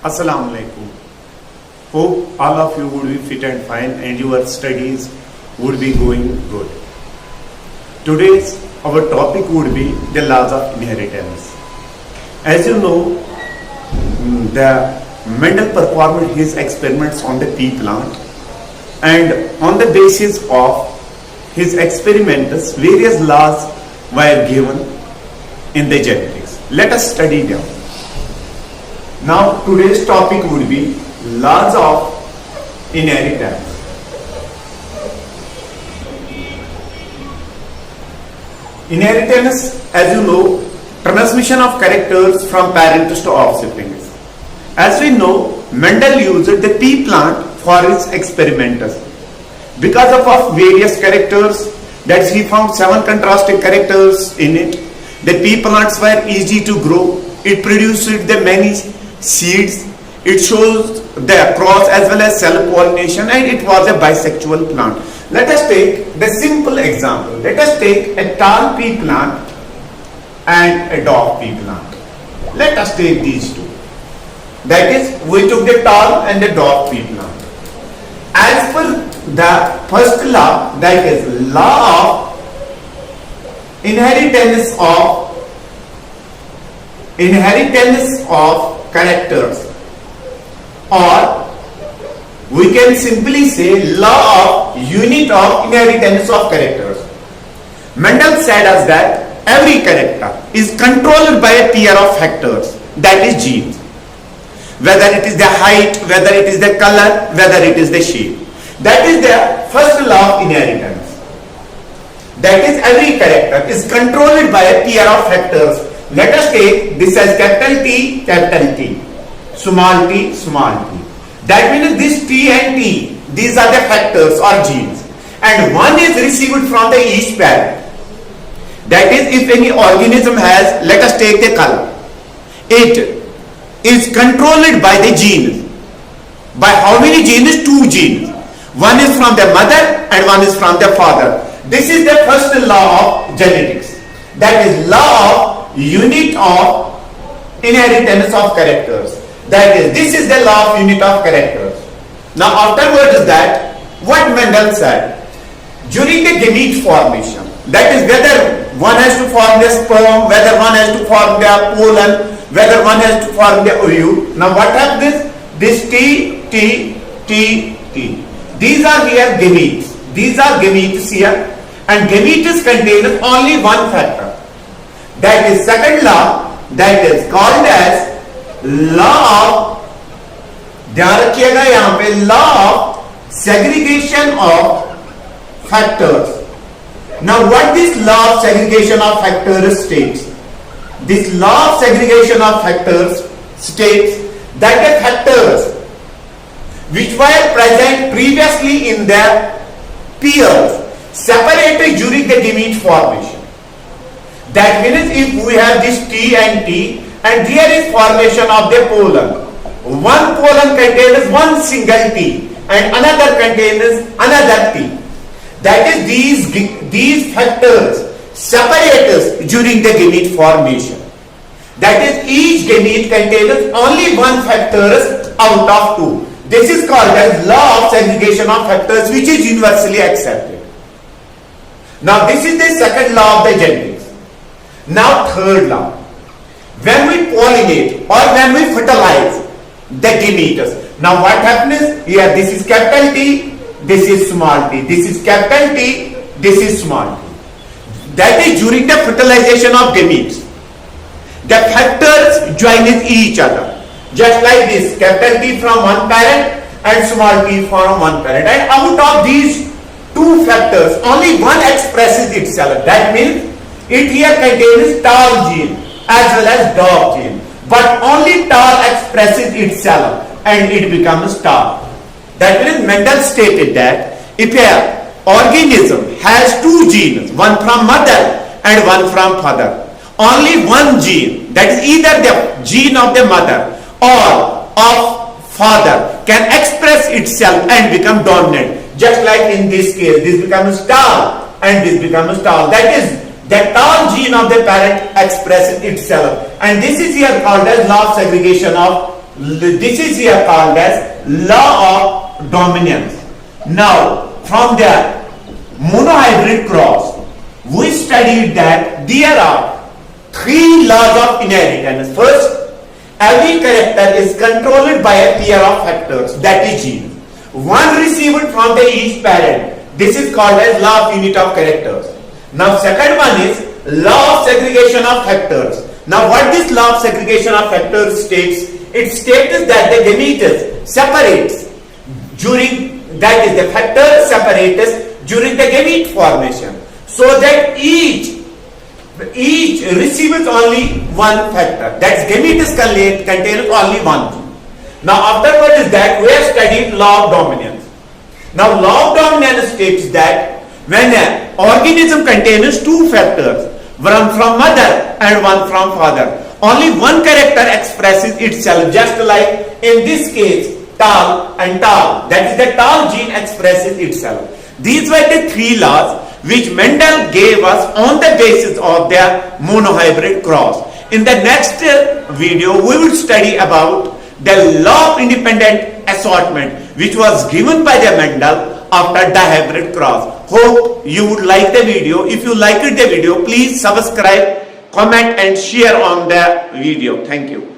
Assalamu alaikum. Hope all of you would be fit and fine and your studies would be going good. Today's our topic would be the laws of inheritance. As you know, the Mendel performed his experiments on the pea plant, and on the basis of his experiments, various laws were given in the genetics. Let us study them. Now today's topic would be laws of inheritance. Inheritance, as you know, transmission of characters from parents to offspring. As we know, Mendel used the pea plant for his experiments. Because of various characters, that he found 7 contrasting characters in it. The pea plants were easy to grow. It produced the many seeds. It shows the cross as well as self-pollination, and it was a bisexual plant. Let us take the simple example. Let us take a tall pea plant and a dwarf pea plant. Let us take these two. That is, we took the tall and the dwarf pea plant. As per the first law, that is law of inheritance of characters, or we can simply say law of unit of inheritance of characters. Mendel said us that every character is controlled by a pair of factors, that is genes. Whether it is the height, whether it is the color, whether it is the shape. That is the first law of inheritance. That is, every character is controlled by a pair of factors. Let us take this as capital T, small t, small t. That means this T and T, these are the factors or genes, and one is received from the each parent. That is, if any organism has, let us take the color, it is controlled by the genes. By how many genes? 2 genes. One is from the mother and one is from the father. This is the first law of genetics. That is law of unit of inheritance of characters. That is, this is the law of unit of characters. Now afterwards that, what Mendel said, during the gamete formation, that is whether one has to form the sperm, whether one has to form the pollen, whether one has to form the ovule. Now what happens? This T. These are here gametes. These are gametes here, and gametes contain only one factor. That is second law, that is called as law of, ध्यान रखिएगा यहाँ पे, law of segregation of factors. Now what this law of segregation of factors states? This law of segregation of factors states that the factors which were present previously in their pairs separated during the gamete formation. That means if we have this T and T, and here is formation of the pollen. One pollen contains one single T and another contains another T. That is, these factors separate us during the gamete formation. That is, each gamete contains only one factor out of 2. This is called as law of segregation of factors, which is universally accepted. Now this is the second law of the genetics. Now third law. When we pollinate or when we fertilize the gametes, now what happens? Here this is capital T, this is small t, this is capital T, this is small t. That is, during the fertilization of gametes, the factors join with each other. Just like this, capital T from one parent and small t from one parent. And out of these 2 factors, only one expresses itself. That means it here contains tall gene as well as dwarf gene. But only tall expresses itself and it becomes tall. That means Mendel stated that if an organism has 2 genes, one from mother and one from father, only one gene, that is either the gene of the mother or of father, can express itself and become dominant. Just like in this case, this becomes tall and this becomes tall. That is, the tall gene of the parent expresses itself, and this is here called as law of segregation of This is here called as law of dominance. Now, from the monohybrid cross, we studied that there are three laws of inheritance. First, every character is controlled by a pair of factors, that is gene. One received from the each parent. This is called as law of unit of characters. Now, second one is law of segregation of factors. Now, what this law of segregation of factors states? It states that the gametes separates during, that is the factor separates during the gamete formation, so that each receives only one factor. That gametes contain only one gene. Now, afterwards is that we have studied law of dominance. Now, law of dominance states that when an organism contains two factors, one from mother and one from father, only one character expresses itself, just like in this case tall and tall, that is the tall gene expresses itself. These were the three laws which Mendel gave us on the basis of their monohybrid cross. In the next video we will study about the law of independent assortment, which was given by the Mendel after dihybrid cross. Hope you would like the video. If you liked the video, please subscribe, comment and share on the video. Thank you.